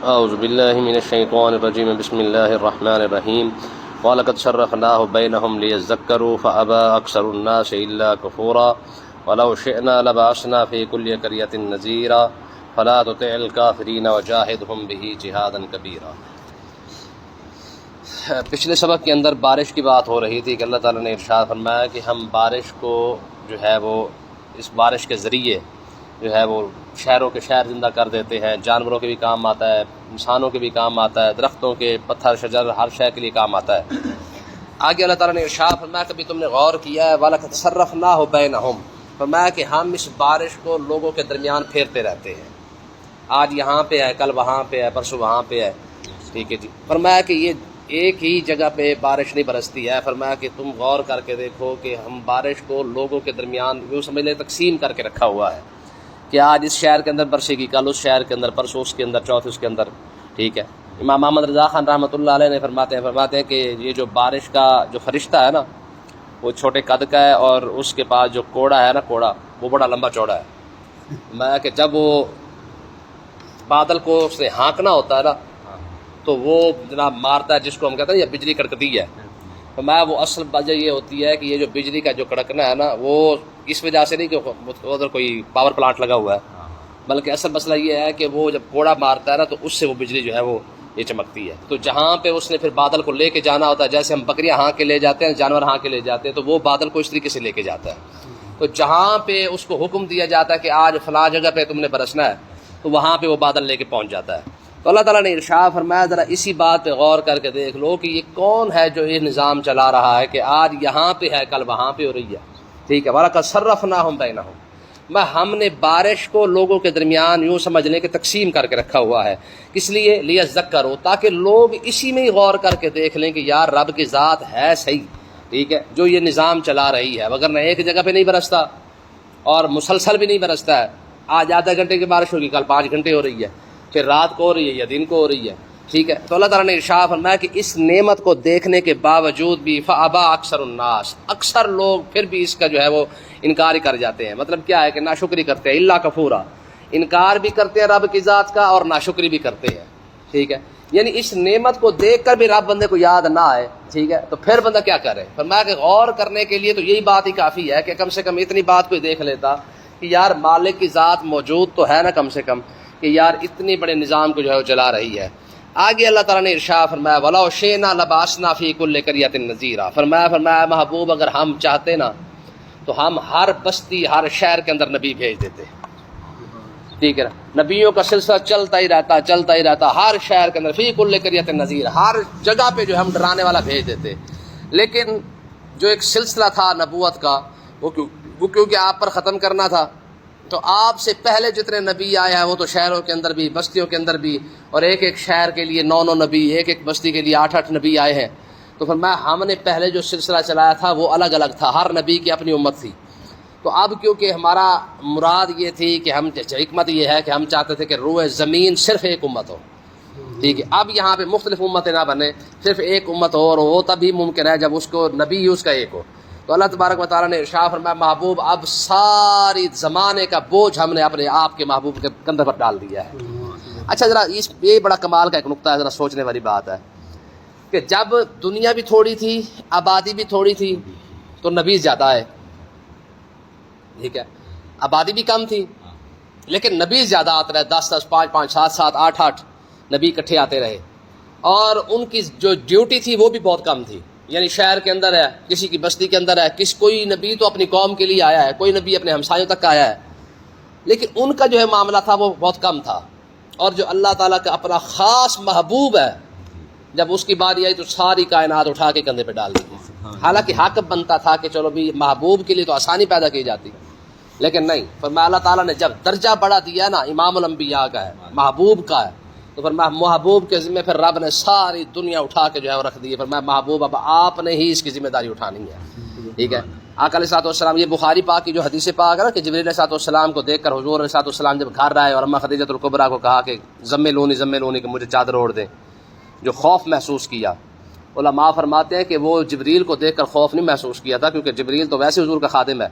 اعوذ باللہ من الشیطان الرجیم بسم اللہ الرحمن الرحیم وَلَقَدْ صَرَّفْنَاهُ بَيْنَهُمْ لِيَذَّكَّرُوا فَأَبَى أَكْثَرُ النَّاسِ إِلَّا كُفُورًا وَلَوْ شِئْنَا لَبَعَثْنَا فِي كُلِّ قَرْيَةٍ نَذِيرًا فَلَا تُطِعِ الْكَافِرِينَ وَجَاهِدْهُمْ بِهِ جِهَادًا كَبِيرًا۔ پچھلے سبق کے اندر بارش کی بات ہو رہی تھی کہ اللہ تعالیٰ نے ارشاد فرمایا کہ ہم بارش کو جو ہے وہ اس بارش کے ذریعے جو ہے وہ شہروں کے شہر زندہ کر دیتے ہیں، جانوروں کے بھی کام آتا ہے، انسانوں کے بھی کام آتا ہے، درختوں کے، پتھر شجر ہر شے کے لیے کام آتا ہے۔ آگے اللہ تعالیٰ نے ارشاد فرمایا کبھی تم نے غور کیا ہے وَلَقَدْ صَرَّفْنَاهُ بَيْنَهُمْ، فرمایا کہ ہم اس بارش کو لوگوں کے درمیان پھیرتے رہتے ہیں، آج یہاں پہ ہے، کل وہاں پہ ہے، پرسوں وہاں پہ ہے، ٹھیک ہے جی۔ فرمایا کہ یہ ایک ہی جگہ پہ بارش نہیں برستی ہے، فرمایا کہ تم غور کر کے دیکھو کہ ہم بارش کو لوگوں کے درمیان یوں سمجھ لیں تقسیم کر کے رکھا ہوا ہے کہ آج اس شہر کے اندر برسے گی، کل اس شہر کے اندر، پرسوں اس کے اندر، چوتھ اس کے اندر، ٹھیک ہے۔ امام محمد رضا خان رحمۃ اللہ علیہ نے فرماتے ہیں کہ یہ جو بارش کا جو فرشتہ ہے نا وہ چھوٹے قد کا ہے، اور اس کے پاس جو کوڑا ہے نا، کوڑا وہ بڑا لمبا چوڑا ہے۔ میں کہ جب وہ بادل کو سے ہانکنا ہوتا ہے نا تو وہ جناب مارتا ہے، جس کو ہم کہتے ہیں یا بجلی کڑکتی ہے، تو میں وہ اصل وجہ یہ ہوتی ہے کہ یہ جو بجلی کا جو کڑکنا ہے نا وہ اس وجہ سے نہیں کہ ادھر کوئی پاور پلانٹ لگا ہوا ہے، بلکہ اصل مسئلہ یہ ہے کہ وہ جب کوڑا مارتا ہے نا تو اس سے وہ بجلی جو ہے وہ یہ چمکتی ہے۔ تو جہاں پہ اس نے پھر بادل کو لے کے جانا ہوتا ہے، جیسے ہم بکریاں ہاں کے لے جاتے ہیں، جانور ہاں کے لے جاتے ہیں، تو وہ بادل کو اس طریقے سے لے کے جاتا ہے۔ تو جہاں پہ اس کو حکم دیا جاتا ہے کہ آج فلاں جگہ پہ تم نے برسنا ہے، تو وہاں پہ وہ بادل لے کے پہنچ جاتا ہے۔ تو اللہ تعالیٰ نے ارشاد فرمایا ذرا اسی بات پہ غور کر کے دیکھ لو کہ یہ کون ہے جو یہ نظام چلا رہا ہے کہ آج یہاں پہ ہے، کل وہاں پہ ہو رہی ہے، ٹھیک ہے۔ وَلَقَدْ صَرَّفْنَاهُ بَيْنَهُمْ، ہم نے بارش کو لوگوں کے درمیان یوں سمجھ لیں کہ تقسیم کر کے رکھا ہوا ہے، کس لیے؟ لِيَذَّكَّرُوا، تاکہ لوگ اسی میں ہی غور کر کے دیکھ لیں کہ یار رب کی ذات ہے صحیح، ٹھیک ہے، جو یہ نظام چلا رہی ہے، وگرنہ ایک جگہ پہ نہیں برستا اور مسلسل بھی نہیں برستا ہے۔ آج آدھا گھنٹے کی بارش ہوگی، کل 5 گھنٹے ہو رہی ہے، پھر رات کو ہو رہی ہے یا دن کو ہو رہی ہے، ٹھیک ہے۔ تو اللہ تعالیٰ نے ارشاد فرمایا کہ اس نعمت کو دیکھنے کے باوجود بھی فَأَبَى أَكْثَرُ النَّاسِ، اکثر لوگ پھر بھی اس کا جو ہے وہ انکار ہی کر جاتے ہیں۔ مطلب کیا ہے کہ ناشکری کرتے ہیں، الا کفورا، انکار بھی کرتے ہیں رب کی ذات کا اور ناشکری بھی کرتے ہیں، ٹھیک ہے۔ یعنی اس نعمت کو دیکھ کر بھی رب بندے کو یاد نہ آئے، ٹھیک ہے، تو پھر بندہ کیا کرے؟ فرمایا کہ غور کرنے کے لیے تو یہی بات ہی کافی ہے کہ کم سے کم اتنی بات کوئی دیکھ لیتا کہ یار مالک کی ذات موجود تو ہے نا، کم سے کم کہ یار اتنی بڑے نظام کو جو ہے وہ چلا رہی ہے۔ آگے اللہ تعالیٰ نے ارشاد فرمایا وَلَوْ شِئْنَا لَبَعَثْنَا فِي كُلِّ قَرْيَةٍ نَذِيرًا، فرمایا محبوب اگر ہم چاہتے نا تو ہم ہر بستی، ہر شہر کے اندر نبی بھیج دیتے، ٹھیک ہے نا۔ نبیوں کا سلسلہ چلتا ہی رہتا، ہر شہر کے اندر فی کل قریۃ نذیر، ہر جگہ پہ جو ہم ڈرانے والا بھیج دیتے۔ لیکن جو ایک سلسلہ تھا نبوت کا وہ کیونکہ آپ پر ختم کرنا تھا، تو آپ سے پہلے جتنے نبی آئے ہیں وہ تو شہروں کے اندر بھی، بستیوں کے اندر بھی، اور ایک ایک شہر کے لیے 9 نبی، ایک ایک بستی کے لیے 8 نبی آئے ہیں۔ تو فرمایا ہم نے پہلے جو سلسلہ چلایا تھا وہ الگ الگ تھا، ہر نبی کی اپنی امت تھی۔ تو اب کیونکہ ہمارا مراد یہ تھی کہ ہم، حکمت یہ ہے کہ ہم چاہتے تھے کہ روئے زمین صرف ایک امت ہو، ٹھیک ہے۔ اب یہاں پہ مختلف امتیں نہ بنے، صرف ایک امت ہو، اور وہ تبھی ممکن ہے جب اس کو نبی اس کا ایک ہو۔ تو اللہ تبارک و تعالیٰ نے ارشاد فرمایا محبوب اب ساری زمانے کا بوجھ ہم نے اپنے آپ کے محبوب کے کندھے پر ڈال دیا ہے۔ اچھا ذرا یہ بڑا کمال کا ایک نقطہ ہے، ذرا سوچنے والی بات ہے کہ جب دنیا بھی تھوڑی تھی، آبادی بھی تھوڑی تھی، تو نبی زیادہ ہے، ٹھیک ہے۔ آبادی بھی کم تھی لیکن نبی زیادہ آتے رہے، 10 5 7 8 نبی اکٹھے آتے رہے، اور ان کی جو ڈیوٹی تھی وہ بھی بہت کم تھی۔ یعنی شہر کے اندر ہے، کسی کی بستی کے اندر ہے، کوئی نبی تو اپنی قوم کے لیے آیا ہے، کوئی نبی اپنے ہمسایوں تک آیا ہے، لیکن ان کا جو ہے معاملہ تھا وہ بہت کم تھا۔ اور جو اللہ تعالیٰ کا اپنا خاص محبوب ہے، جب اس کی باری آئی تو ساری کائنات اٹھا کے کندھے پہ ڈال دی۔ حالانکہ حق بنتا تھا کہ چلو بھی محبوب کے لیے تو آسانی پیدا کی جاتی، لیکن نہیں، فرمایا اللہ تعالیٰ نے جب درجہ بڑا دیا نا، امام الانبیاء کا ہے، محبوب کا ہے، تو فرمایا محبوب کے ذمہ پھر رب نے ساری دنیا اٹھا کے جو ہے وہ رکھ دی ہے۔ فرمایا محبوب اب آپ نے ہی اس کی ذمہ داری اٹھانی ہے، ٹھیک ہے۔ آقا علیہ الصلوۃ والسلام، یہ بخاری پاک کی جو حدیث پاک ہے نا کہ جبریل علیہ الصلوۃ والسلام کو دیکھ کر حضور علیہ الصلوۃ والسلام جب گھر آئے اور اماں خدیجہ الکبریٰ کو کہا کہ زملونی کہ مجھے چادر اوڑھ دیں، جو خوف محسوس کیا، علماء فرماتے ہیں کہ وہ جبریل کو دیکھ کر خوف نہیں محسوس کیا تھا، کیونکہ جبریل تو ویسے حضور کا خادم ہے۔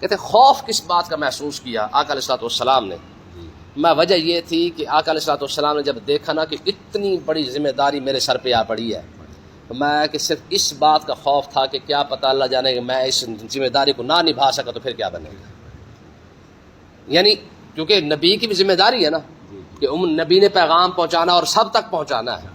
کہتے خوف کس بات کا محسوس کیا آقا علیہ الصلوۃ والسلام نے؟ میں وجہ یہ تھی کہ آقا علیہ الصلوۃ والسلام نے جب دیکھا نا کہ اتنی بڑی ذمہ داری میرے سر پہ آ پڑی ہے، تو میں کہ صرف اس بات کا خوف تھا کہ کیا پتہ اللہ جانے کہ میں اس ذمہ داری کو نہ نبھا سکا تو پھر کیا بنے گا. یعنی کیونکہ نبی کی بھی ذمہ داری ہے نا کہ نبی نے پیغام پہنچانا اور سب تک پہنچانا ہے.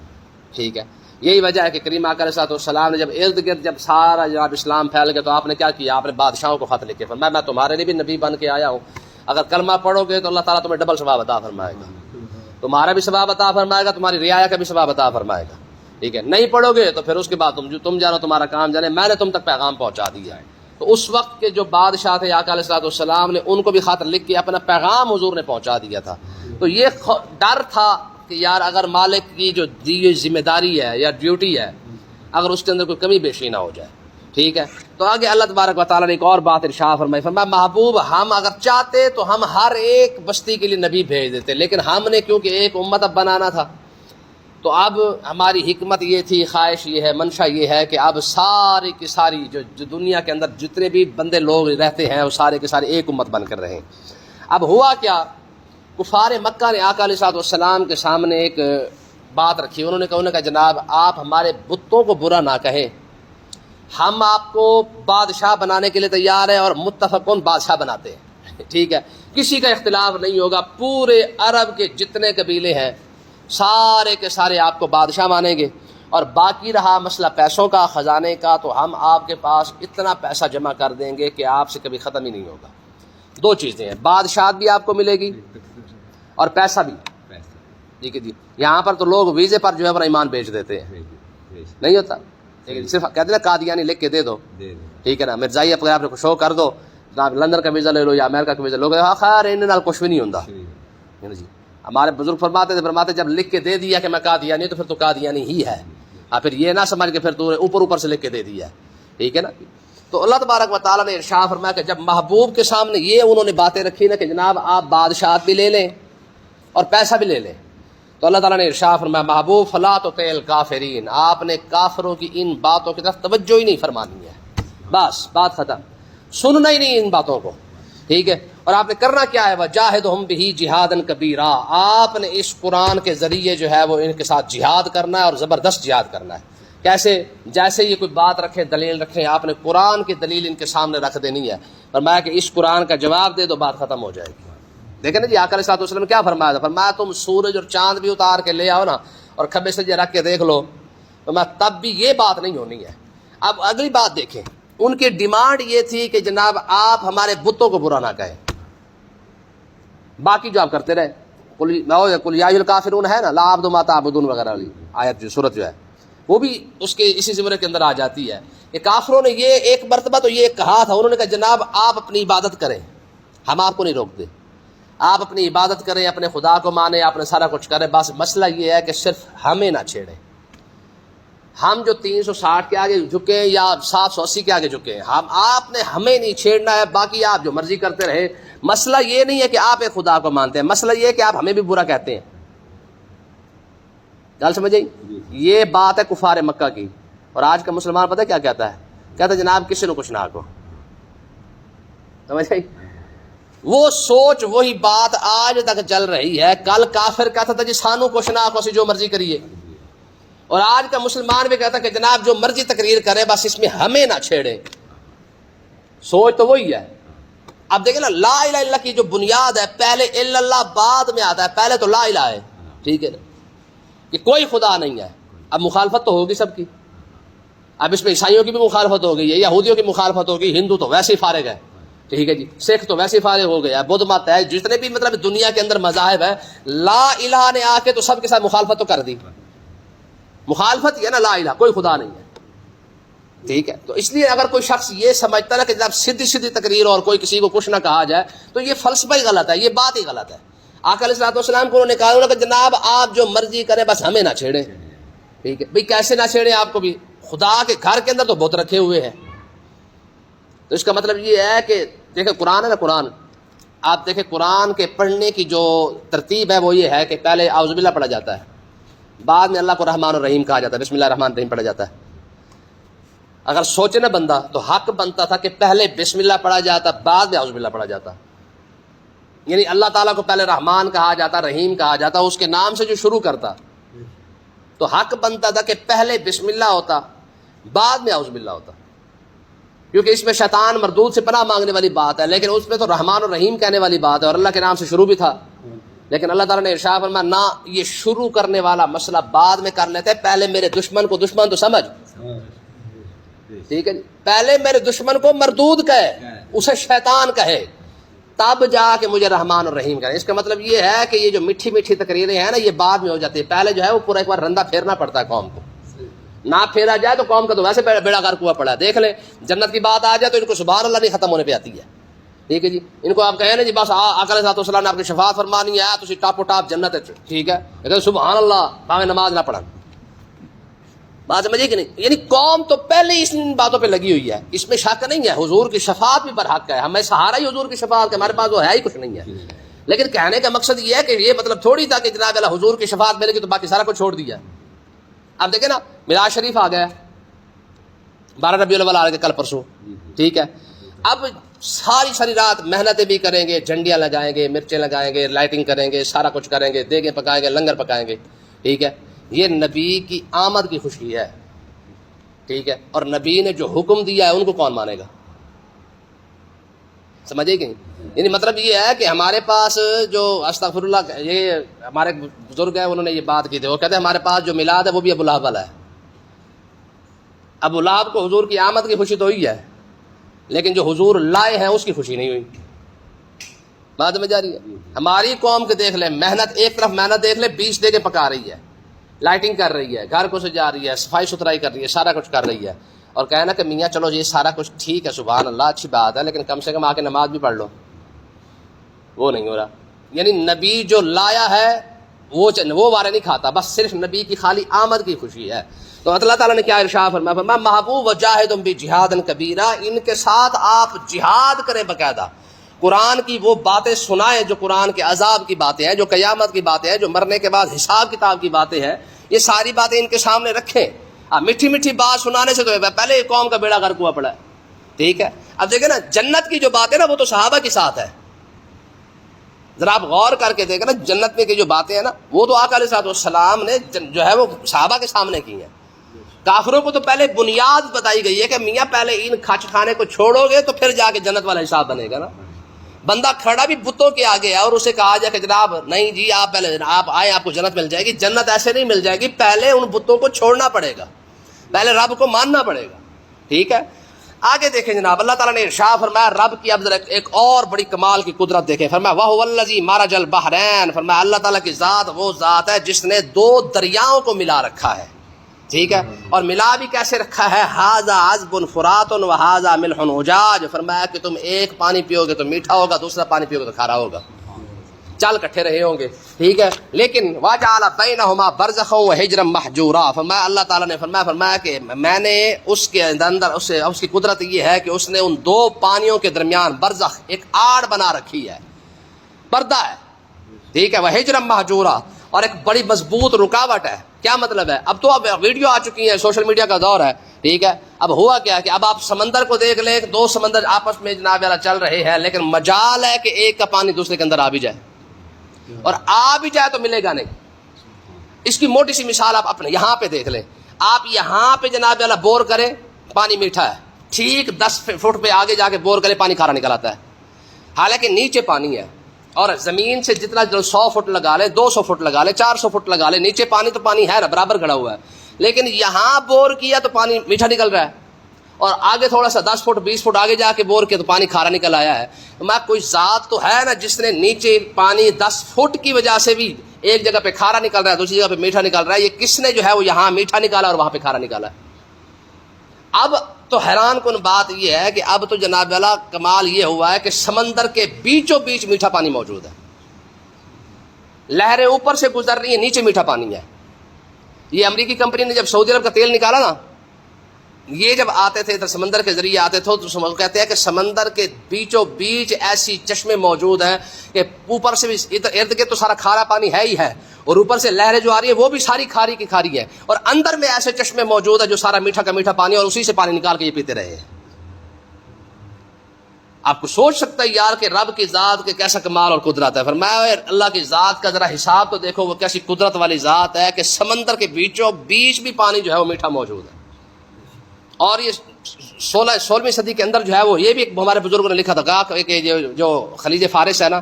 ٹھیک ہے، یہی وجہ ہے کہ کریم آقا علیہ الصلوۃ والسلام نے جب ارد گرد جب سارا جناب اسلام پھیل گیا تو آپ نے کیا کیا، آپ نے بادشاہوں کو خط لکھے فرمایا میں تمہارے لیے بھی نبی بن کے آیا ہوں، اگر کلمہ پڑھو گے تو اللہ تعالیٰ تمہیں ڈبل ثواب عطا فرمائے گا، تمہارا بھی ثواب عطا فرمائے گا، تمہاری رعایا کا بھی ثواب عطا فرمائے گا. ٹھیک ہے، نہیں پڑھو گے تو پھر اس کے بعد تم جانو تمہارا کام جانے، میں نے تم تک پیغام پہنچا دیا ہے. تو اس وقت کے جو بادشاہ تھے آقا علیہ الصلوۃ والسلام نے ان کو بھی خط لکھ کے اپنا پیغام حضور نے پہنچا دیا تھا. تو یہ ڈر تھا کہ یار اگر مالک کی جو دی ہوئی ذمہ داری ہے یا ڈیوٹی ہے اگر اس کے اندر کوئی کمی بیشی نہ ہو جائے. ٹھیک ہے، تو آگے اللہ تبارک و تعالیٰ نے ایک اور بات ارشاد فرمائی، فرمایا محبوب ہم اگر چاہتے تو ہم ہر ایک بستی کے لیے نبی بھیج دیتے، لیکن ہم نے کیونکہ ایک امت اب بنانا تھا تو اب ہماری حکمت یہ تھی، خواہش یہ ہے، منشا یہ ہے کہ اب ساری کی ساری جو دنیا کے اندر جتنے بھی بندے لوگ رہتے ہیں وہ سارے کے سارے ایک امت بن کر رہیں. اب ہوا کیا، کفار مکہ نے آقا علیہ الصلوۃ والسلام کے سامنے ایک بات رکھی. انہوں نے کہا جناب آپ ہمارے بتوں کو برا نہ کہیں، ہم آپ کو بادشاہ بنانے کے لیے تیار ہیں اور متفقون بادشاہ بناتے ہیں. ٹھیک ہے، کسی کا اختلاف نہیں ہوگا، پورے عرب کے جتنے قبیلے ہیں سارے کے سارے آپ کو بادشاہ مانیں گے. اور باقی رہا مسئلہ پیسوں کا، خزانے کا، تو ہم آپ کے پاس اتنا پیسہ جمع کر دیں گے کہ آپ سے کبھی ختم ہی نہیں ہوگا. دو چیزیں ہیں، بادشاہت بھی آپ کو ملے گی اور پیسہ بھی. ٹھیک ہے جی، یہاں پر تو لوگ ویزے پر جو ہے اپنا ایمان بیچ دیتے ہیں، نہیں ہوتا، صرف کہتے ہیں قادیانی لکھ کے دے دو. ٹھیک ہے نا، مرزائی اگر آپ نے شو کر دو، لندن کا ویزا لے لو یا امریکہ کا ویزا لو، خیر ان نال کچھ بھی نہیں ہوتا. جی ہمارے بزرگ فرماتے جب لکھ کے دے دیا کہ میں قادیانی تو پھر تو قادیانی ہی ہے، پھر یہ نہ سمجھ کے پھر تو اوپر سے لکھ کے دے دیا. ٹھیک ہے نا. تو اللہ تبارک و تعالیٰ نے ارشاد فرمایا کہ جب محبوب کے سامنے یہ انہوں نے باتیں رکھی نا کہ جناب آپ بادشاہت بھی لے لیں اور پیسہ بھی لے لیں، تو اللہ تعالیٰ نے ارشاد فرمایا محبوب فلا تطع الکافرین، آپ نے کافروں کی ان باتوں کی طرف توجہ ہی نہیں فرمانی ہے، بس بات ختم، سننا ہی نہیں ان باتوں کو. ٹھیک ہے، اور آپ نے کرنا کیا ہے، وجاہدہم بہ جہادا کبیرا، آپ نے اس قرآن کے ذریعے جو ہے وہ ان کے ساتھ جہاد کرنا ہے اور زبردست جہاد کرنا ہے. کیسے؟ جیسے یہ کوئی بات رکھیں، دلیل رکھیں، آپ نے قرآن کی دلیل ان کے سامنے رکھ دینی ہے، فرمایا کہ اس قرآن کا جواب دے دو بات ختم ہو جائے گی. دیکھیں نا جی آقا علیہ الصلوۃ والسلام کیا فرمایا تھا، فرمایا تم سورج اور چاند بھی اتار کے لے آؤ نا اور کھبے سجے رکھ کے دیکھ لو، فرمایا تب بھی یہ بات نہیں ہونی ہے. اب اگلی بات دیکھیں، ان کی ڈیمانڈ یہ تھی کہ جناب آپ ہمارے بتوں کو برا نہ کہیں، باقی جو آپ کرتے رہے، قل یا ایھا الکافرون ہے نا، لا اعبد ما تعبدون وغیرہ والی آیت جو سورت جو ہے وہ بھی اس کے اسی زمرے کے اندر آ جاتی ہے کہ کافروں نے یہ ایک مرتبہ تو یہ کہا تھا، انہوں نے کہا جناب آپ اپنی عبادت کریں، ہم آپ کو نہیں روکتے، آپ اپنی عبادت کریں، اپنے خدا کو مانیں، آپ نے سارا کچھ کریں، بس مسئلہ یہ ہے کہ صرف ہمیں نہ چھیڑیں. ہم جو 360 کے آگے جھکے یا 780 کے آگے جھکے، آپ نے ہمیں نہیں چھیڑنا ہے، باقی آپ جو مرضی کرتے رہے. مسئلہ یہ نہیں ہے کہ آپ ایک خدا کو مانتے ہیں، مسئلہ یہ ہے کہ آپ ہمیں بھی برا کہتے ہیں. گل سمجھ آئی؟ یہ بات ہے کفار مکہ کی. اور آج کا مسلمان پتہ کیا کہتا ہے، کہتا ہے جناب کسی نے کچھ نہ کو. سمجھ آئی؟ وہ سوچ وہی بات آج تک چل رہی ہے. کل کافر کہتا تھا جی سانو کچھ نہ کو، جو مرضی کریے، اور آج کا مسلمان بھی کہتا کہ جناب جو مرضی تقریر کرے بس اس میں ہمیں نہ چھیڑے. سوچ تو وہی ہے. اب دیکھیں نا لا الہ الا اللہ کی جو بنیاد ہے، پہلے الا اللہ بعد میں آتا ہے، پہلے تو لا الہ ہے. ٹھیک ہے نا، کہ کوئی خدا نہیں ہے. اب مخالفت تو ہوگی سب کی، اب اس میں عیسائیوں کی بھی مخالفت ہو گئی ہے، یہودیوں کی مخالفت ہوگی، ہندو تو ویسے ہی فارغ ہے. ٹھیک ہے جی، سکھ تو ویسے ہی فارغ ہو گیا، بدھ مت ہے، جتنے بھی مطلب دنیا کے اندر مذاہب ہے، لا الہ نے آ کے تو سب کے ساتھ مخالفت تو کر دی. مخالفت یہ نا لا الہ، کوئی خدا نہیں ہے. ٹھیک ہے، تو اس لیے اگر کوئی شخص یہ سمجھتا ہے کہ جب سیدھی تقریر اور کوئی کسی کو کچھ نہ کہا جائے تو یہ فلسفہ ہی غلط ہے، یہ بات ہی غلط ہے. آقا علیہ الصلوۃ والسلام کو انہوں نے کہا کہ جناب آپ جو مرضی کریں بس ہمیں نہ چھیڑیں. ٹھیک ہے بھئی، کیسے نہ چھیڑیں؟ آپ کو بھی خدا کے گھر کے اندر تو بت رکھے ہوئے ہیں. تو اس کا مطلب یہ ہے کہ دیکھیں قرآن ہے نا، قرآن آپ دیکھیں، قرآن کے پڑھنے کی جو ترتیب ہے وہ یہ ہے کہ پہلے اعوذ باللہ پڑھا جاتا ہے، بعد میں اللہ کو رحمان الرحیم کہا جاتا ہے، بسم اللہ الرحمن الرحیم پڑھا جاتا ہے. اگر سوچے نا بندہ تو حق بنتا تھا کہ پہلے بسم اللہ پڑھا جاتا، بعد میں اعوذ باللہ پڑھا جاتا. یعنی اللہ تعالیٰ کو پہلے رحمان کہا جاتا، رحیم کہا جاتا، اس کے نام سے جو شروع کرتا تو حق بنتا تھا کہ پہلے بسم اللہ ہوتا بعد میں اعوذ باللہ ہوتا، کیونکہ اس میں شیطان مردود سے پناہ مانگنے والی بات ہے، لیکن اس میں تو رحمان اور رحیم کہنے والی بات ہے اور اللہ کے نام سے شروع بھی تھا. لیکن اللہ تعالیٰ نے ارشاد فرمایا نہ، یہ شروع کرنے والا مسئلہ بعد میں کر لیتے، پہلے میرے دشمن کو دشمن تو سمجھ، ٹھیک ہے جی، پہلے میرے دشمن کو مردود کہے، اسے شیطان کہے، تب جا کے مجھے رحمان اور رحیم کہے. اس کا مطلب یہ ہے کہ یہ جو میٹھی میٹھی تقریریں ہیں نا، یہ بعد میں ہو جاتی ہے، پہلے جو ہے وہ پورا ایک بار رندہ پھیرنا پڑتا ہے قوم کو. نہ پھیرا جائے تو قوم کا تو ویسے بیڑا غرق ہوا پڑا ہے. دیکھ لیں جنت کی بات آ جائے تو ان کو سبحان اللہ نہیں ختم ہونے پہ آتی ہے. ٹھیک ہے جی، ان کو آپ کہیں نا جی بس آقا علیہ الصلوۃ والسلام نے آپ کی شفاعت فرمانی ہے تو ٹاپ ٹاپ جنت ہے، ٹھیک ہے، لیکن سبحان اللہ پاویں نماز نہ پڑھا. بات سمجھیے کہ نہیں؟ یعنی قوم تو پہلے اس باتوں پہ لگی ہوئی ہے، اس میں شک نہیں ہے. حضور کی شفاعت بھی برحق ہے، ہمیں سہارا ہی حضور کی شفاعت کے، ہمارے پاس وہ ہے ہی کچھ نہیں ہے. لیکن کہنے کا مقصد یہ ہے کہ یہ مطلب تھوڑی تھا کہ جناب اللہ حضور کی شفاعت ملے گی تو باقی سارا کچھ چھوڑ دیا. اب دیکھیں نا میراج شریف آ گیا 12 ربیع الاول آ گئے کل پرسوں، ٹھیک ہے. اب ساری رات محنتیں بھی کریں گے، جھنڈیاں لگائیں گے، مرچیں لگائیں گے، لائٹنگ کریں گے، سارا کچھ کریں گے، دیگیں پکائیں گے، لنگر پکائیں گے، ٹھیک ہے. یہ نبی کی آمد کی خوشی ہے، ٹھیک ہے. اور نبی نے جو حکم دیا ہے ان کو کون مانے گا؟ سمجھے کہ نہیں؟ یعنی مطلب یہ ہے کہ ہمارے پاس جو استغفر اللہ، یہ ہمارے بزرگ ہیں انہوں نے یہ بات کی تھی، وہ کہتے ہیں ہمارے پاس جو میلاد ہے وہ بھی ابو لہب والا ہے. ابو لہب کو حضور کی آمد کی خوشی تو ہوئی ہے، لیکن جو حضور لائے ہیں اس کی خوشی نہیں ہوئی. بات میں جا رہی ہے. ہماری قوم کے دیکھ لیں محنت، ایک طرف محنت دیکھ لیں، 20 دیگیں پکا رہی ہے، لائٹنگ کر رہی ہے، گھر کو سجا رہی ہے، صفائی ستھرائی کر رہی ہے، سارا کچھ کر رہی ہے، اور کہنا کہ میاں چلو یہ سارا کچھ ٹھیک ہے، سبحان اللہ اچھی بات ہے، لیکن کم سے کم آ کے نماز بھی پڑھ لو. وہ نہیں ہو رہا. یعنی نبی جو لایا ہے وہ وارے نہیں کھاتا، بس صرف نبی کی خالی آمد کی خوشی ہے. تو اللہ تعالیٰ نے کیا ارشاد فرمایا، محبوب وجاہدم بجہاد کبیرہ، ان کے ساتھ آپ جہاد کریں باقاعدہ، قرآن کی وہ باتیں سنائیں جو قرآن کے عذاب کی باتیں ہیں، جو قیامت کی باتیں ہیں، جو مرنے کے بعد حساب کتاب کی باتیں ہیں، یہ ساری باتیں ان کے سامنے رکھیں. میٹھی میٹھی بات سنانے سے تو پہلے قوم کا بیڑا غرق ہوا پڑا ہے. ٹھیک ہے. اب دیکھیں نا جنت کی جو بات ہے نا وہ تو صحابہ کے ساتھ ہے. ذرا آپ غور کر کے دیکھیں نا جنت میں کی جو باتیں ہیں نا وہ تو آقا علیہ السلام نے جو ہے وہ صحابہ کے سامنے کی ہیں. کافروں کو تو پہلے بنیاد بتائی گئی ہے کہ میاں پہلے ان کھچ کھانے کو چھوڑو گے تو پھر جا کے جنت والا حساب بنے گا نا. بندہ کھڑا بھی بتوں کے آگے ہے اور اسے کہا جائے کہ جناب نہیں جی آپ پہلے آپ آئے آپ کو جنت مل جائے گی. جنت ایسے نہیں مل جائے گی، پہلے ان بتوں کو چھوڑنا پڑے گا، پہلے رب کو ماننا پڑے گا. ٹھیک ہے. آگے دیکھیں جناب اللہ تعالیٰ نے ارشاد فرمایا رب کی اب ذرا ایک اور بڑی کمال کی قدرت دیکھیں. فرمایا وَهُوَ الَّذِي مَرَجَ الْبَحْرَيْنِ، فرمایا اللہ تعالیٰ کی ذات وہ ذات ہے جس نے 2 دریاؤں کو ملا رکھا ہے. ٹھیک ہے. اور ملا بھی کیسے رکھا ہے، ھذا عذب فرات وھذا ملح اجاج. فرمایا کہ تم ایک پانی پیو گے تو میٹھا ہوگا، دوسرا پانی پیو گے تو کھارا ہوگا، چل کٹھے رہے ہوں گے. ٹھیک ہے. لیکن وَجَعَلَ بَيْنَهُمَا بَرْزَخًا وَحِجْرًا مَحْجُورًا. فرمایا اللہ تعالیٰ نے فرمایا کہ میں نے اس کے اندر اس کی قدرت یہ ہے کہ اس نے ان 2 پانیوں کے درمیان برزخ ایک آڑ بنا رکھی ہے، پردہ ہے. ٹھیک ہے. وَحِجْرًا مَحْجُورًا، اور ایک بڑی مضبوط رکاوٹ ہے. کیا مطلب ہے؟ اب تو اب ویڈیو آ چکی ہے، سوشل میڈیا کا دور ہے. ٹھیک ہے. اب ہوا کیا کہ اب آپ سمندر کو دیکھ لیں، 2 سمندر آپس میں جناب والا چل رہے ہیں، لیکن مجال ہے کہ ایک کا پانی دوسرے کے اندر آ بھی جائے، اور آ بھی جائے تو ملے گا نہیں. اس کی موٹی سی مثال آپ اپنے یہاں پہ دیکھ لیں. آپ یہاں پہ جناب والا بور کریں پانی میٹھا ہے، ٹھیک 10 فٹ پہ آگے جا کے بور کرے پانی کھارا نکل آتا ہے، حالانکہ نیچے پانی ہے. اور زمین سے جتنا 100 فٹ لگا لے، 200 فٹ لگا لے، 400 فٹ لگا لے، نیچے پانی تو پانی ہے نا، برابر کھڑا ہوا ہے. لیکن یہاں بور کیا تو پانی میٹھا نکل رہا ہے، اور آگے تھوڑا سا 10 فٹ 20 فٹ آگے جا کے بور کیا تو پانی کھارا نکل آیا ہے. میں کوئی ذات تو ہے نا جس نے نیچے پانی 10 فٹ کی وجہ سے بھی ایک جگہ پہ کھارا نکل رہا ہے، دوسری جگہ پہ میٹھا نکل رہا ہے. یہ کس نے جو ہے وہ یہاں میٹھا نکالا اور وہاں پہ کھارا نکالا ہے؟ اب تو حیران کن بات یہ ہے کہ اب تو جناب والا کمال یہ ہوا ہے کہ سمندر کے بیچوں بیچ میٹھا پانی موجود ہے. لہریں اوپر سے گزر رہی ہیں، نیچے میٹھا پانی ہے. یہ امریکی کمپنی نے جب سعودی عرب کا تیل نکالا نا، یہ جب آتے تھے تو سمندر کے ذریعے آتے تھے تو کہتے ہیں کہ سمندر کے بیچوں بیچ ایسی چشمے موجود ہیں کہ اوپر سے بھی ارد گرد تو سارا کھارا پانی ہے ہی ہے، اور اوپر سے لہریں جو آ رہی ہے وہ بھی ساری کھاری کی کھاری ہے، اور اندر میں ایسے چشمے موجود ہیں جو سارا میٹھا کا میٹھا پانی، اور اسی سے پانی نکال کے یہ پیتے رہے ہیں. آپ کو سوچ سکتا ہے یار کہ رب کی ذات کے کیسا کمال اور قدرت ہے. فرمایا اللہ کی ذات کا ذرا حساب تو دیکھو، وہ کیسی قدرت والی ذات ہے کہ سمندر کے بیچوں بیچ بھی پانی جو ہے وہ میٹھا موجود ہے. اور یہ 16ویں صدی کے اندر جو ہے وہ یہ بھی ایک ہمارے بزرگوں نے لکھا تھا کہ جو خلیج فارس ہے نا،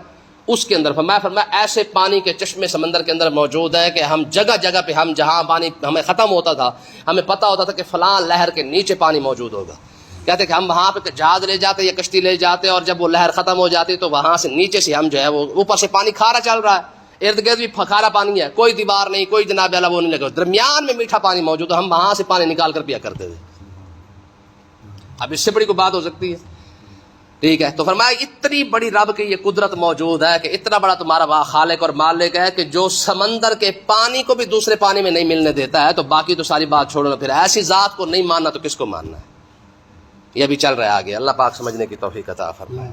اس کے اندر فرمایا ایسے پانی کے چشمے سمندر کے اندر موجود ہے کہ ہم جگہ جگہ پہ ہم جہاں پانی ہمیں ختم ہوتا تھا ہمیں پتہ ہوتا تھا کہ فلاں لہر کے نیچے پانی موجود ہوگا. کہتے کہ ہم وہاں پہ جہاز لے جاتے یا کشتی لے جاتے، اور جب وہ لہر ختم ہو جاتی تو وہاں سے نیچے سے ہم جو ہے وہ اوپر سے پانی کھارا چل رہا ہے، ارد گرد بھی کھارا پانی ہے، کوئی دیوار نہیں، کوئی جناب اللہ وہ نہیں لگا، درمیان میں میٹھا پانی موجود ہے، ہم وہاں سے پانی نکال کر پیا کرتے تھے. اب اس سے بڑی کوئی بات ہو سکتی ہے؟ ٹھیک ہے. تو فرمایا اتنی بڑی رب کی یہ قدرت موجود ہے کہ اتنا بڑا تمہارا خالق اور مالک ہے کہ جو سمندر کے پانی کو بھی دوسرے پانی میں نہیں ملنے دیتا ہے. تو باقی تو ساری بات چھوڑو نا، پھر ایسی ذات کو نہیں ماننا تو کس کو ماننا ہے؟ یہ بھی چل رہا ہے آگے. اللہ پاک سمجھنے کی توفیق عطا فرمائے.